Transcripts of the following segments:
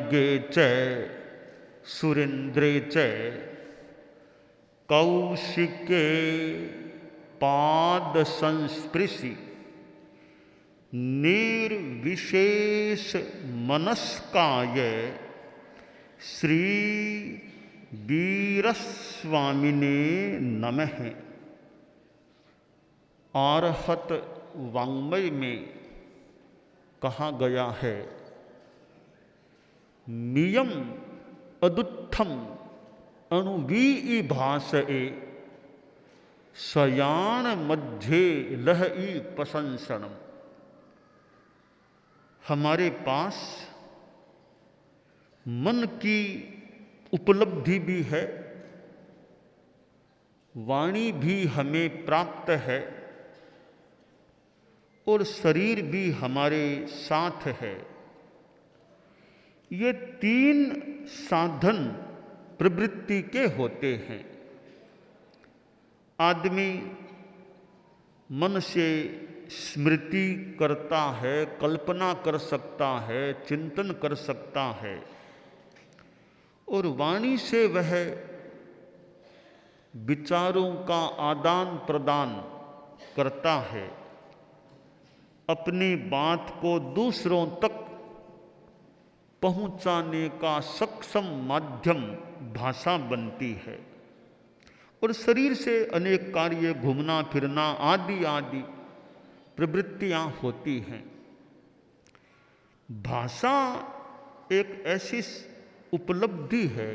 खड्गे च सुरेंद्रे च कौशिके पाद संस्पृशि निर्विशेष मनस्काय श्री वीरस्वामिने नमः। आरहत वाङ्मय में कहा गया है, मियम अदुत्थम अणुवी भाषए शयान मध्य लहई प्रशंसनम। हमारे पास मन की उपलब्धि भी है, वाणी भी हमें प्राप्त है और शरीर भी हमारे साथ है। ये तीन साधन प्रवृत्ति के होते हैं। आदमी मन से स्मृति करता है, कल्पना कर सकता है, चिंतन कर सकता है और वाणी से वह विचारों का आदान प्रदान करता है, अपनी बात को दूसरों तक पहुंचाने का सक्षम माध्यम भाषा बनती है। और शरीर से अनेक कार्य, घूमना फिरना आदि आदि प्रवृत्तियां होती हैं। भाषा एक ऐसी उपलब्धि है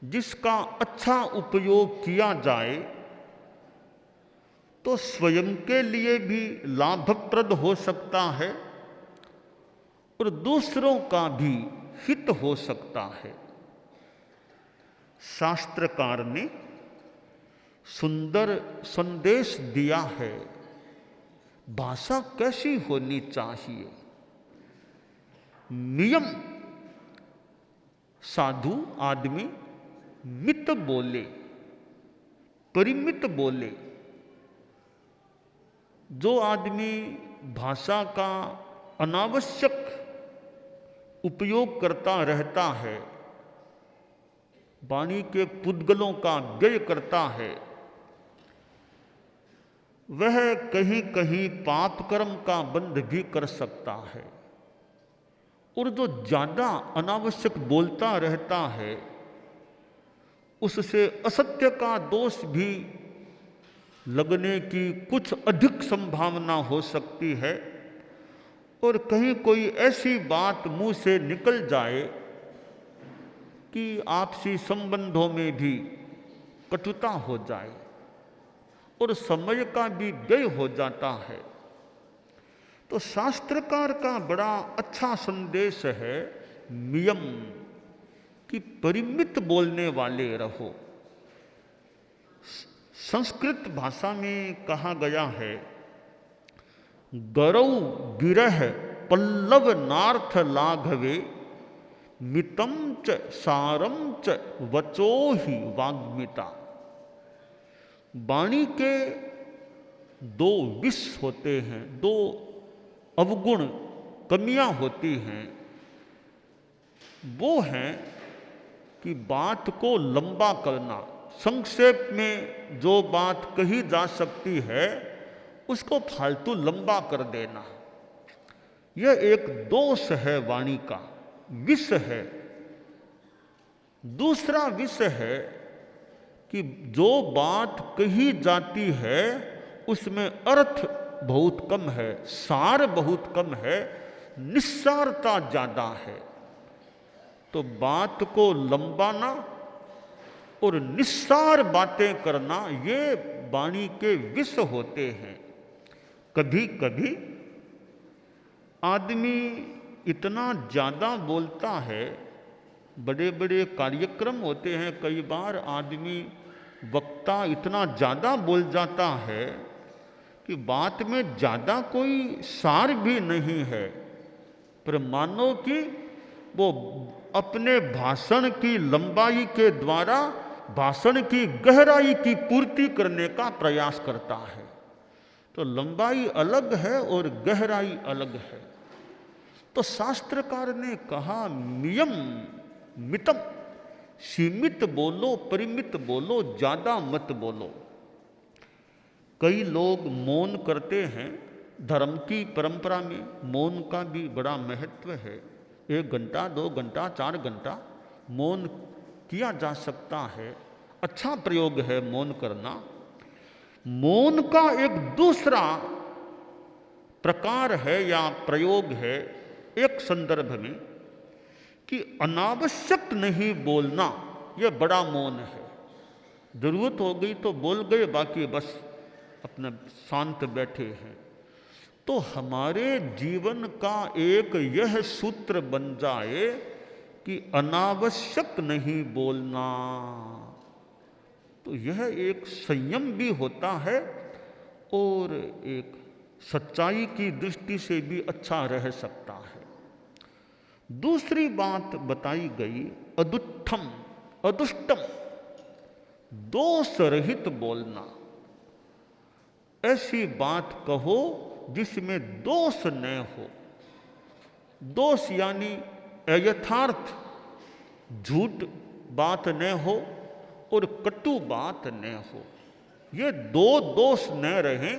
जिसका अच्छा उपयोग किया जाए तो स्वयं के लिए भी लाभप्रद हो सकता है और दूसरों का भी हित हो सकता है। शास्त्रकार ने सुंदर संदेश दिया है, भाषा कैसी होनी चाहिए। नियम, साधु आदमी मित बोले, परिमित बोले। जो आदमी भाषा का अनावश्यक उपयोग करता रहता है, वाणी के पुद्गलों का व्यय करता है, वह कहीं कहीं पाप कर्म का बंध भी कर सकता है। और जो ज्यादा अनावश्यक बोलता रहता है, उससे असत्य का दोष भी लगने की कुछ अधिक संभावना हो सकती है और कहीं कोई ऐसी बात मुंह से निकल जाए कि आपसी संबंधों में भी कटुता हो जाए और समय का भी व्यय हो जाता है। तो शास्त्रकार का बड़ा अच्छा संदेश है, नियम कि परिमित बोलने वाले रहो। संस्कृत भाषा में कहा गया है, गरौ गिरह पल्लव नार्थ लाघवे मितम च सारम च वचो ही वाग्मिता। वाणी के दो विष होते हैं, दो अवगुण कमियां होती हैं। वो हैं कि बात को लंबा करना, संक्षेप में जो बात कही जा सकती है उसको फालतू लंबा कर देना। यह एक दोष है, वाणी का विष है। दूसरा विष है कि जो बात कही जाती है उसमें अर्थ बहुत कम है, सार बहुत कम है, निस्सारता ज्यादा है। तो बात को लंबाना और निस्सार बातें करना, ये वाणी के विष होते हैं। कभी कभी आदमी इतना ज्यादा बोलता है, बड़े बड़े कार्यक्रम होते हैं, कई बार आदमी वक्ता इतना ज्यादा बोल जाता है कि बात में ज्यादा कोई सार भी नहीं है, पर मानो कि वो अपने भाषण की लंबाई के द्वारा भाषण की गहराई की पूर्ति करने का प्रयास करता है। तो लंबाई अलग है और गहराई अलग है। तो शास्त्रकार ने कहा मियम मितम, सीमित बोलो, परिमित बोलो, ज्यादा मत बोलो। कई लोग मौन करते हैं, धर्म की परंपरा में मौन का भी बड़ा महत्व है। 1 घंटा, 2 घंटा, 4 घंटा मौन किया जा सकता है, अच्छा प्रयोग है मौन करना। मौन का एक दूसरा प्रकार है या प्रयोग है एक संदर्भ में कि अनावश्यक नहीं बोलना, यह बड़ा मौन है। जरूरत हो गई तो बोल गए, बाकी बस अपने शांत बैठे हैं। तो हमारे जीवन का एक यह सूत्र बन जाए कि अनावश्यक नहीं बोलना। तो यह एक संयम भी होता है और एक सच्चाई की दृष्टि से भी अच्छा रह सकता है। दूसरी बात बताई गई अदुष्टम, अदुष्टम, दोष रहित बोलना। ऐसी बात कहो जिसमें दोष न हो। दोष यानी अयथार्थ, झूठ बात न हो और कटु बात न हो। ये 2 दोष न रहें।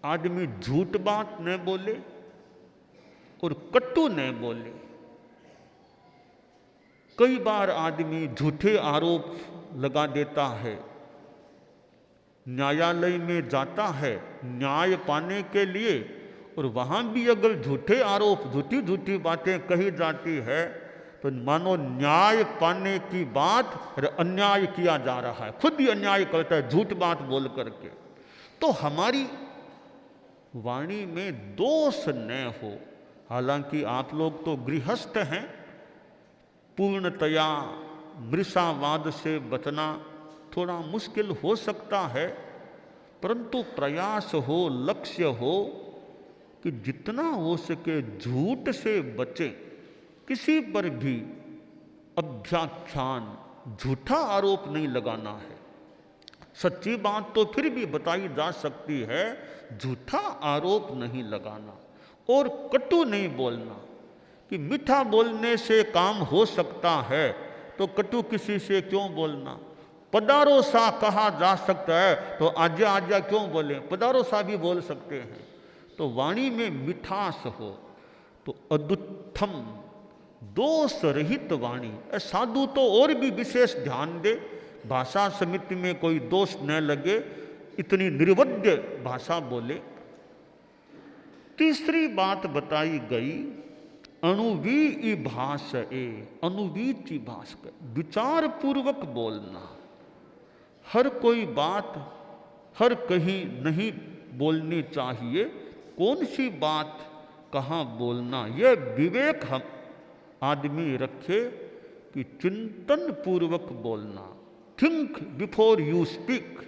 आदमी झूठ बात न बोले और कटु न बोले। कई बार आदमी झूठे आरोप लगा देता है, न्यायालय में जाता है न्याय पाने के लिए, और वहां भी अगर झूठे आरोप, झूठी झूठी बातें कही जाती है तो मानो न्याय पाने की बात और अन्याय किया जा रहा है, खुद ही अन्याय करता है झूठ बात बोल करके। तो हमारी वाणी में दोष न हो। हालांकि आप लोग तो गृहस्थ हैं, पूर्णतया मृषावाद से बचना थोड़ा मुश्किल हो सकता है, परंतु प्रयास हो, लक्ष्य हो कि जितना हो सके झूठ से बचें। किसी पर भी अभ्याख्यान, झूठा आरोप नहीं लगाना है। सच्ची बात तो फिर भी बताई जा सकती है, झूठा आरोप नहीं लगाना। और कटु नहीं बोलना कि मीठा बोलने से काम हो सकता है तो कटु किसी से क्यों बोलना। पधारो सा कहा जा सकता है तो आजा आजा क्यों बोले, पधारो सा भी बोल सकते हैं। तो वाणी में मिठास हो। तो अदुत्थम, दोष रहित वाणी। साधु तो और भी विशेष ध्यान दे, भाषा समिति में कोई दोष न लगे, इतनी निर्वध्य भाषा बोले। तीसरी बात बताई गई अणुवी भाष, अनुवीची भाष, विचार पूर्वक बोलना। हर कोई बात हर कहीं नहीं बोलनी चाहिए। कौन सी बात कहाँ बोलना, यह विवेक हम आदमी रखे कि चिंतन पूर्वक बोलना। Think before you speak.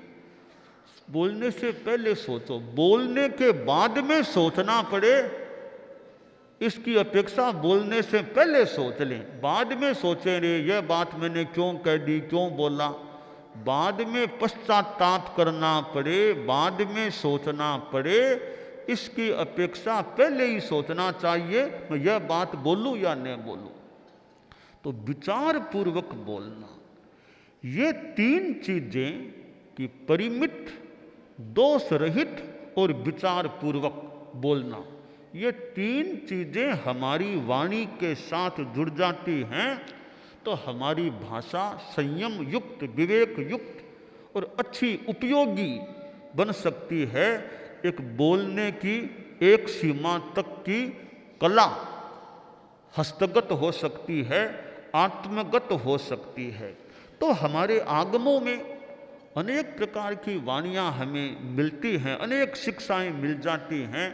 बोलने से पहले सोचो, बोलने के बाद में सोचना पड़े इसकी अपेक्षा बोलने से पहले सोच लें। बाद में सोचें रे यह बात मैंने क्यों कह दी, क्यों बोला, बाद में पश्चाताप करना पड़े, बाद में सोचना पड़े, इसकी अपेक्षा पहले ही सोचना चाहिए मैं यह बात बोलूं या न बोलूं। तो विचार पूर्वक बोलना। ये 3 चीजें कि परिमित, दोष रहित और विचार पूर्वक बोलना, ये 3 चीजें हमारी वाणी के साथ जुड़ जाती हैं तो हमारी भाषा संयम युक्त, विवेक युक्त और अच्छी उपयोगी बन सकती है। एक बोलने की एक सीमा तक की कला हस्तगत हो सकती है, आत्मगत हो सकती है। तो हमारे आगमों में अनेक प्रकार की वाणियाँ हमें मिलती हैं, अनेक शिक्षाएं मिल जाती हैं।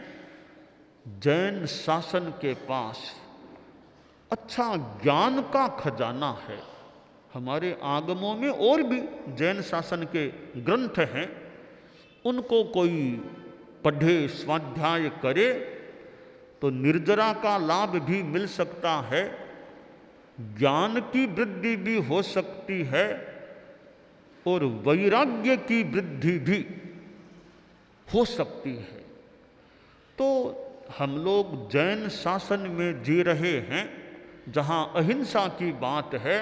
जैन शासन के पास अच्छा ज्ञान का खजाना है। हमारे आगमों में और भी जैन शासन के ग्रंथ हैं, उनको कोई पढ़े, स्वाध्याय करे तो निर्जरा का लाभ भी मिल सकता है, ज्ञान की वृद्धि भी हो सकती है और वैराग्य की वृद्धि भी हो सकती है। तो हम लोग जैन शासन में जी रहे हैं, जहाँ अहिंसा की बात है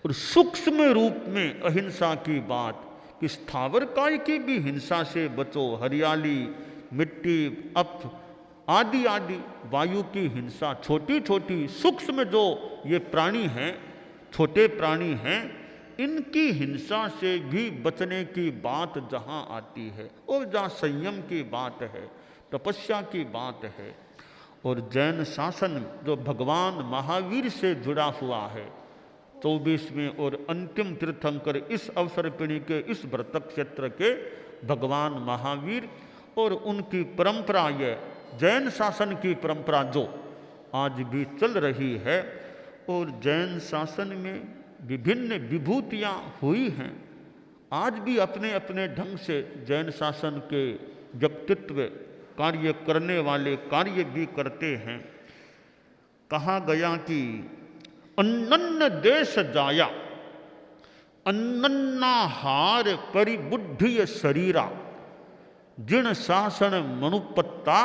और सूक्ष्म रूप में अहिंसा की बात कि स्थावर काय की भी हिंसा से बचो, हरियाली, मिट्टी, अप आदि आदि, वायु की हिंसा, छोटी छोटी सूक्ष्म जो ये प्राणी हैं, छोटे प्राणी हैं, इनकी हिंसा से भी बचने की बात जहाँ आती है और जहाँ संयम की बात है, तपस्या की बात है, और जैन शासन जो भगवान महावीर से जुड़ा हुआ है, 24वें और अंतिम तीर्थंकर इस अवसर पीढ़ी के इस व्रतक क्षेत्र के भगवान महावीर और उनकी परंपरा, यह जैन शासन की परंपरा जो आज भी चल रही है, और जैन शासन में विभिन्न विभूतियाँ हुई हैं। आज भी अपने अपने ढंग से जैन शासन के व्यक्तित्व कार्य करने वाले कार्य भी करते हैं। कहा गया कि अन्नन्न देश जाया, अन्नन्नाहार परिबुद्धि शरीरा, जिण शासन मनुपत्ता,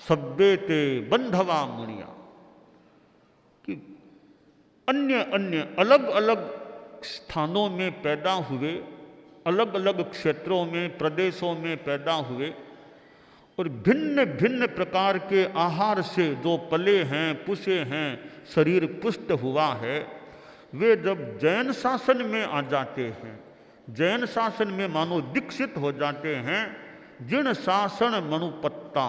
सब्बे ते बंधवा मुनिया। कि अन्य अन्य अलग अलग स्थानों में पैदा हुए, अलग अलग क्षेत्रों में, प्रदेशों में पैदा हुए और भिन्न भिन्न प्रकार के आहार से जो पले हैं, पुसे हैं, शरीर पुष्ट हुआ है, वे जब जैन शासन में आ जाते हैं, जैन शासन में मानो दीक्षित हो जाते हैं, जिन शासन मनुपत्ता,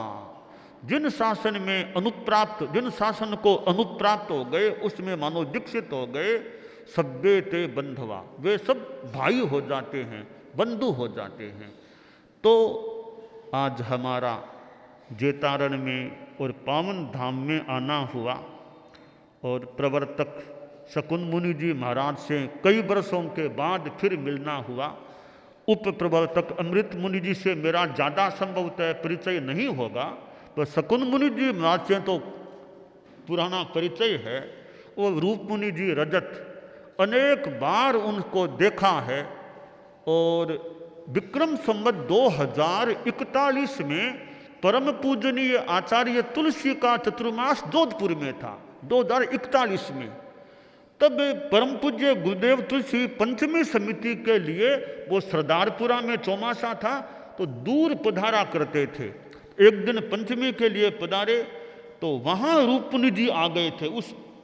जिन शासन में अनुप्राप्त, जिन शासन को अनुप्राप्त हो गए, उसमें मानो दीक्षित हो गए, सब्बे ते बंधवा, वे सब भाई हो जाते हैं, बंधु हो जाते हैं। तो आज हमारा जेतारण में और पावन धाम में आना हुआ और प्रवर्तक शकुन मुनि जी महाराज से कई वर्षों के बाद फिर मिलना हुआ। उप प्रवर्तक अमृत मुनि जी से मेरा ज़्यादा संभवतः परिचय नहीं होगा, तो शकुन मुनि जी महाराज से तो पुराना परिचय है। वो रूप मुनि जी रजत, अनेक बार उनको देखा है और विक्रम संवत 2041 में परम पूजनीय आचार्य तुलसी का चतुर्मास जोधपुर में था, 2041 में। तब परम पूज्य गुरुदेव तुलसी पंचमी समिति के लिए वो सरदारपुरा में चौमासा था, तो दूर पधारा करते थे। एक दिन पंचमी के लिए पधारे तो वहाँ रूपमुनि जी आ गए थे।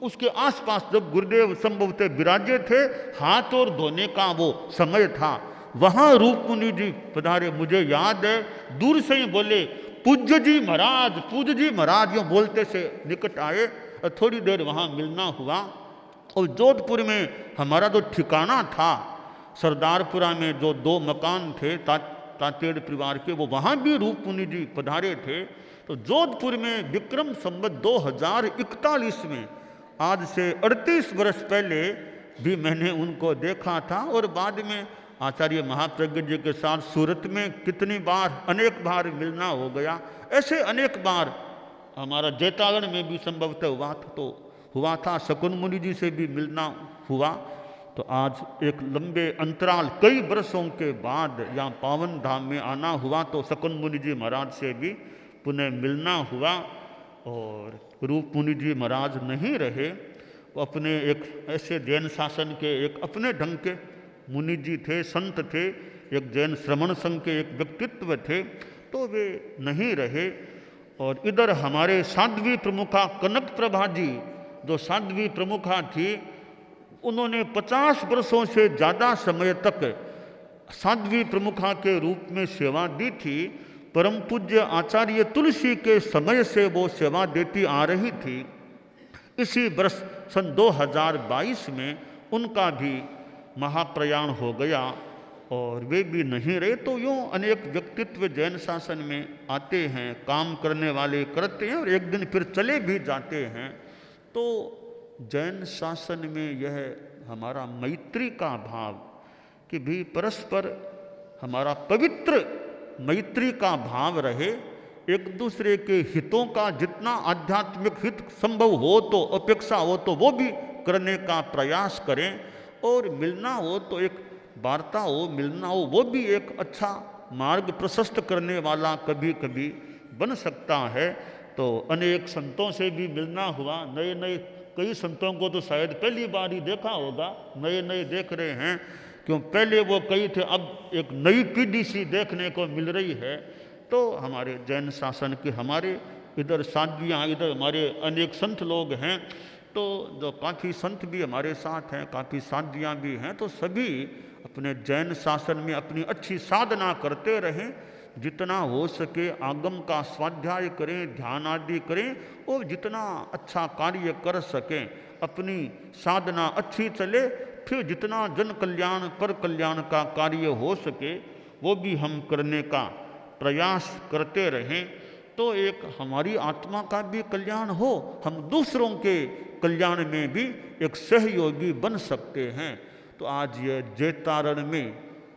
उसके आसपास जब गुरुदेव संभवतः विराजे थे, हाथ और धोने का वो समय था, वहाँ रूपमुनि जी पधारे। मुझे याद है, दूर से ही बोले पूज्य जी महाराज, पूज्य जी महाराज, यूँ बोलते से निकट आए और थोड़ी देर वहाँ मिलना हुआ। और जोधपुर में हमारा जो ठिकाना था, सरदारपुरा में जो 2 मकान थे तातेड़ परिवार के, वो वहाँ भी रूपमुनि जी पधारे थे। तो जोधपुर में विक्रम संवत 2041 में, आज से 38 वर्ष पहले भी मैंने उनको देखा था। और बाद में आचार्य महाप्रज्ञ जी के साथ सूरत में कितनी बार, अनेक बार मिलना हो गया। ऐसे अनेक बार हमारा जैतागढ़ में भी संभवतः हुआ था, शकुन मुनि जी से भी मिलना हुआ। तो आज एक लंबे अंतराल, कई वर्षों के बाद यहाँ पावन धाम में आना हुआ, तो शकुन मुनि जी महाराज से भी पुनः मिलना हुआ। और रूप मुनि जी महाराज नहीं रहे, वो अपने एक ऐसे जैन शासन के एक अपने ढंग के मुनि जी थे, संत थे, एक जैन श्रमण संघ के एक व्यक्तित्व थे, तो वे नहीं रहे। और इधर हमारे साध्वी प्रमुखा कनक प्रभा जी, जो साध्वी प्रमुखा थी, उन्होंने 50 वर्षों से ज़्यादा समय तक साध्वी प्रमुखा के रूप में सेवा दी थी। परम पूज्य आचार्य तुलसी के समय से वो सेवा देती आ रही थी। इसी वर्ष सन 2022 में उनका भी महाप्रयाण हो गया और वे भी नहीं रहे। तो यूँ अनेक व्यक्तित्व जैन शासन में आते हैं, काम करने वाले करते हैं और एक दिन फिर चले भी जाते हैं। तो जैन शासन में यह हमारा मैत्री का भाव कि भी परस्पर हमारा पवित्र मैत्री का भाव रहे, एक दूसरे के हितों का जितना आध्यात्मिक हित संभव हो, तो अपेक्षा हो तो वो भी करने का प्रयास करें, और मिलना हो तो एक वार्ता हो, मिलना हो, वो भी एक अच्छा मार्ग प्रशस्त करने वाला कभी कभी बन सकता है। तो अनेक संतों से भी मिलना हुआ, नए नए कई संतों को तो शायद पहली बार ही देखा होगा, नए नए देख रहे हैं, क्यों पहले वो कई थे, अब एक नई पीढ़ी सी देखने को मिल रही है। तो हमारे जैन शासन के हमारे इधर साधवियाँ, इधर हमारे अनेक संत लोग हैं, तो जो काफ़ी संत भी हमारे साथ हैं, काफ़ी साधवियाँ भी हैं, तो सभी अपने जैन शासन में अपनी अच्छी साधना करते रहें, जितना हो सके आगम का स्वाध्याय करें, ध्यान आदि करें, और जितना अच्छा कार्य कर सकें, अपनी साधना अच्छी चले, फिर जितना जन कल्याण पर कल्याण का कार्य हो सके वो भी हम करने का प्रयास करते रहें। तो एक हमारी आत्मा का भी कल्याण हो, हम दूसरों के कल्याण में भी एक सहयोगी बन सकते हैं। तो आज ये जैतारण में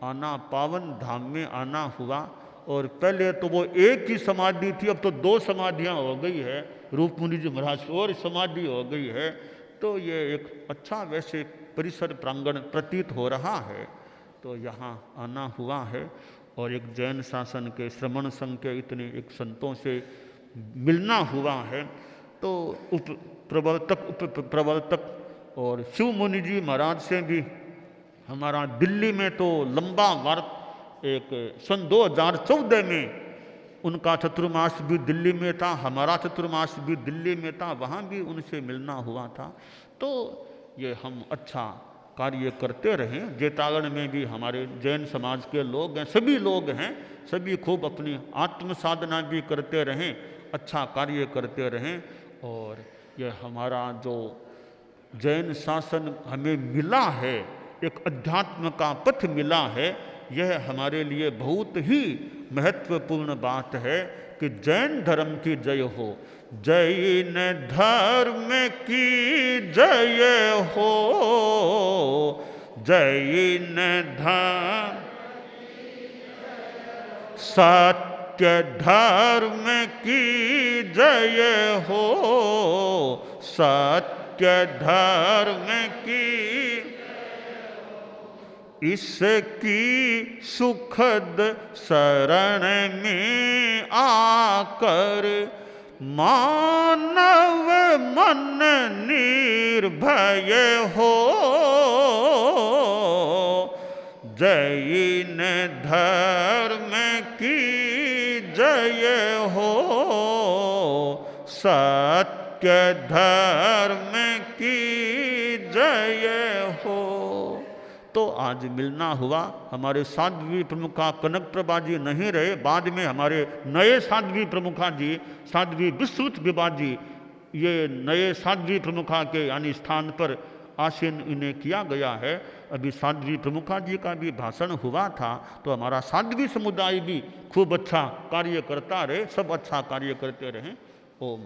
आना, पावन धाम में आना हुआ, और पहले तो वो एक ही समाधि थी, अब तो 2 समाधियाँ हो गई है, रूप मुनि जी महाराज की और समाधि हो गई है। तो ये एक अच्छा वैसे परिसर प्रांगण प्रतीत हो रहा है। तो यहाँ आना हुआ है, और एक जैन शासन के श्रमण संघ के इतने एक संतों से मिलना हुआ है। तो उप प्रवर्तक और शिव मुनि जी महाराज से भी हमारा दिल्ली में तो लंबा वार्ता, एक सन 2014 में उनका चतुर्मास भी दिल्ली में था, हमारा चतुर्मास भी दिल्ली में था, वहाँ भी उनसे मिलना हुआ था। तो ये हम अच्छा कार्य करते रहें। जैतारण में भी हमारे जैन समाज के लोग हैं, सभी लोग हैं, सभी खूब अपनी आत्म साधना भी करते रहें, अच्छा कार्य करते रहें। और यह हमारा जो जैन शासन हमें मिला है, एक अध्यात्म का पथ मिला है, यह हमारे लिए बहुत ही महत्वपूर्ण बात है कि जैन धर्म की जय हो, जैन धर्म की जय हो, जैन धर्म, सत्य धर्म की जय हो, सत्य धर्म की, इसकी सुखद शरण में आकर मानव मन निर्भय हो, जैन धर्म की जय हो, सत्य धर्म की जय हो। तो आज मिलना हुआ, हमारे साध्वी प्रमुखा कनक प्रभा जी नहीं रहे, बाद में हमारे नए साध्वी प्रमुखा जी, साध्वी विश्रुत विभा जी, ये नए साध्वी प्रमुखा के यानी स्थान पर आसीन इन्हें किया गया है। अभी साध्वी प्रमुखा जी का भी भाषण हुआ था। तो हमारा साध्वी समुदाय भी खूब अच्छा कार्य करता रहे, सब अच्छा कार्य करते रहें। ओम।